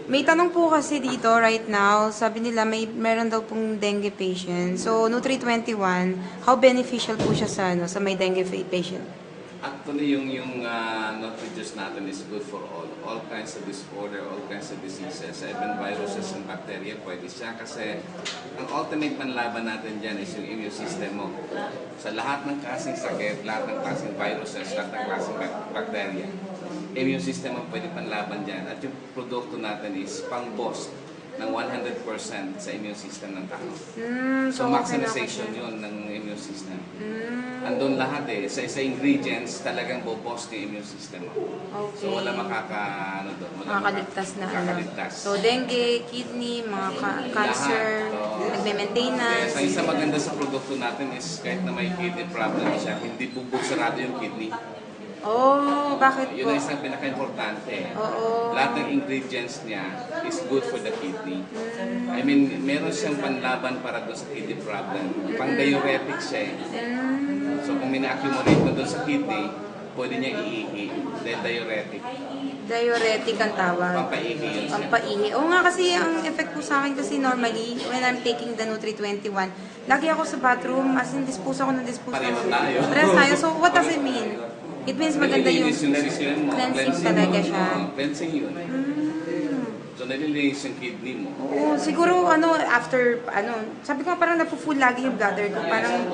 May tanong po kasi dito right now, sabi nila meron daw pong dengue patient. So, Nutri-21, how beneficial po siya sa sa may dengue patient? Actually, yung Nutri-Juice natin is good for all kinds of disorder, all kinds of diseases, even viruses and bacteria, pwede siya kasi ang ultimate panlaban natin dyan is yung immune system mo. Sa lahat ng klaseng sakit, lahat ng klaseng viruses, lahat ng klaseng bacteria, immune system ang pwede panlaban dyan. At yung produkto natin is pang-boost ng 100% sa immune system ng tao. So maximization yun ng immune system. Andun lahat sa ingredients, talagang bobost yung immune system mo. Okay. So wala makakaligtas na. Makakaligtas. So dengue, kidney, mga cancer, nagme-maintenance. Yes, ang isa maganda sa produkto natin is kahit na may kidney problem siya, hindi bubugsarado yung kidney. Oh, bakit po? Yun ang isang pinaka-importante. Oo. Lahat ng ingredients niya is good for the kidney. I mean, meron siyang panlaban para doon sa kidney problem. Pang-diuretic siya So kung mina-accumulate mo doon sa kidney, pwede niya iihi. Dahil diuretic. Diuretic ang tawag. Pampaihi yun siya. Pampaihi. Oo nga kasi ang effect po sa akin kasi normally, when I'm taking the Nutri-21, lagi ako sa bathroom, as in dispose ako ng dispose. Pareho tayo. Parehas tayo. So what does it mean? It means maganda yung system mo. cleansing talaga siya. Cleansing yun. So nalilinis yung kidney mo. Oo, siguro after, sabi ko nga parang napu-full lagi yung bladder ko. Parang,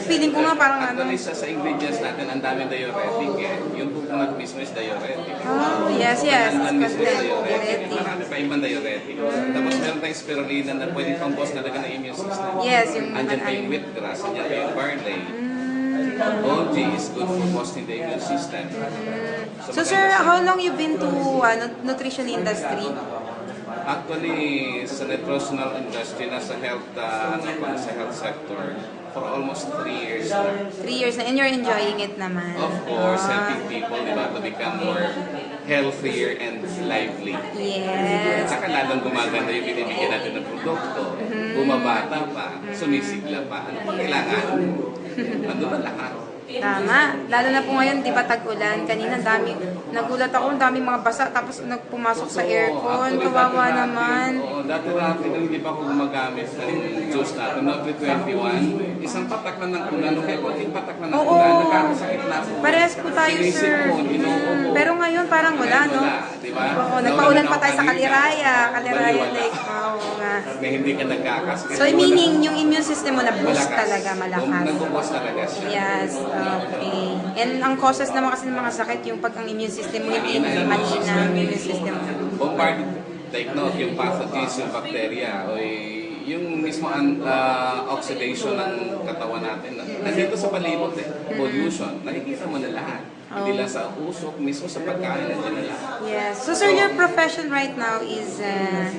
feeling ko nga parang Actually, sa ingredients natin, ang daming diuretic Yung coconut mismo is diuretic. Oh, yes. Ang mismo is Diuretic. Marami pa ibang diuretic. Tapos meron tayong spirulina na pwede pang boss talaga ng immune system. Yes, yung Andyan pa yung wheatgrass, andyan pa yung barley. Golgi is good for boosting the immune system. So sir, how long you been to nutrition industry? Actually, sa nutritional industry, nasa health, sa health sector, for almost 3 years na. 3 years na, and you're enjoying it naman. Of course, helping people, to become more healthier and lively. Yes. Saka lalong gumaganda yung binibigyan natin ng produkto. Bumabata pa, sumisigla pa. Ano pa kailangan? Ano ba lahat? Tama. Lalo na po ngayon, di ba tag-ulan? Kanina nagulat ako, ang daming mga basa, tapos nagpumasok sa aircon. Kawawa naman. Dati nung hindi pa ako gumagamit ng juice natin, Nutri-21, isang patak na ng ulan, kaya konting patak na ng ulan, nagkakasakit na ako. Parehas po tayo, sir. Pero ngayon parang wala, no? Diba? Oo, nagpaulan pa tayo sa Kaliraya. Kaliraya Lake. Oo nga. May hindi ka nagkakasakit. So, meaning, yung immune system mo na-boost talaga, malakas. Nag-boost talaga siya. Yes, okay. And ang causes naman kasi ng mga sakit, yung pag ang immune system mo, hindi mahina ang immune system mo. Bombard, take note, yung pathogens, yung bacteria, o yung mismo oxidation ng katawan natin. Nandito sa palibot pollution, nakikita mo na lahat. Hindi lang sa usok, mismo sa pagkain, nandiyan na lahat. Yes. So sir, your profession right now is,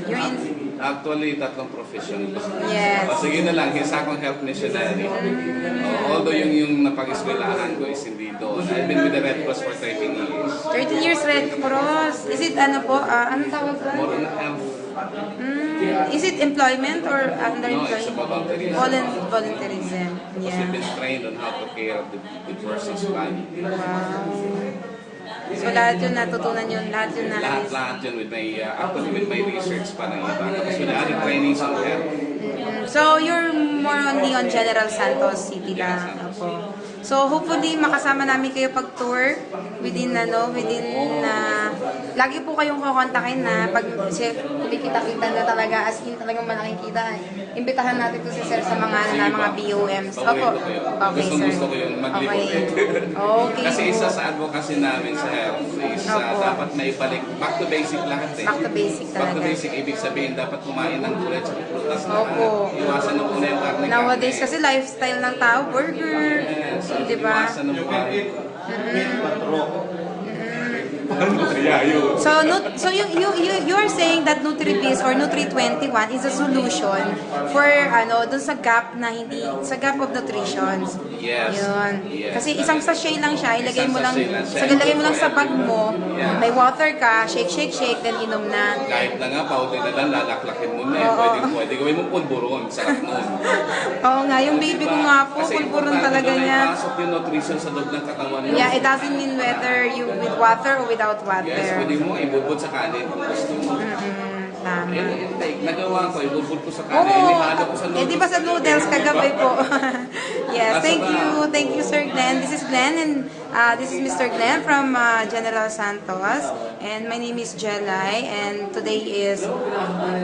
you're in... Actually, 3 profession. Yes. Sige na lang, isa akong health missionary. Although yung napag-eskwelahan ko is hindi doon. I've been with the Red Cross for 13 years. 13 years Red Cross. Is it anong tawag ba? More on health. Is it employment or under No, it's employment? about volunteerism. Volunteerism. Because we've been trained on how to care of the person's body. Wow. So lahat yun natutunan yun, lahat yun na-realize. Lahat yun with my, actually with my research pa ng iba. Tapos with the other trainings on health. So you're more only on General Santos City lang. Opo. So hopefully makasama namin kayo pag tour within lagi po kayong kukontakin na pag kumikita-kita na talaga as in talagang malaking kita. Imbitahan natin to si sir sa mga BOMs. Opo. Okay, sir. Gusto ko yung maglibot. Okay. Kasi isa sa advocacy namin sa health is dapat maibalik back to basic lahat Back to basic talaga. Back to basic, ibig sabihin dapat kumain ng gulay at prutas na Opo. iwasan ng muna yung karne. Nowadays kasi lifestyle ng tao, burger. Di ba? Iwasan ng karne. So you're saying that Nutribis or Nutri-21 is a solution for dun sa gap of nutrition. Yes. Yun. Yes. Kasi isang sachet lang siya, ilagay mo lang Isang mo lang sa bag mo. Yeah. May water ka, shake, then inom na. Kahit na nga, pauti na lang, lalaklakin mo na Pwede gawin mo pulburon, sarap nun. Oo nga, yung baby ko nga po, Kasi pulburon talaga niya. ipasok yung nutrition sa loob ng katawan mo. Yeah, it doesn't mean whether you with water or with without water. Yes, pwede mo ibubod sa kanin kung gusto mo. Tama. Nagawa ko, ibubod ko sa kanin, inihalo ko sa noodles. Eh, di ba sa noodles kagabi po? Yes, thank Nasa you. Thank you, Sir Glenn. This is Glenn and this is Mr. Glenn from General Santos. And my name is Jelay and today is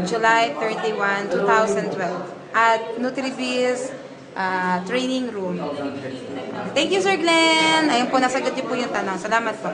July 31, 2012 at Nutribiz training room. Thank you, Sir Glenn. Ayun po, nasagot niyo po yung tanong. Salamat po.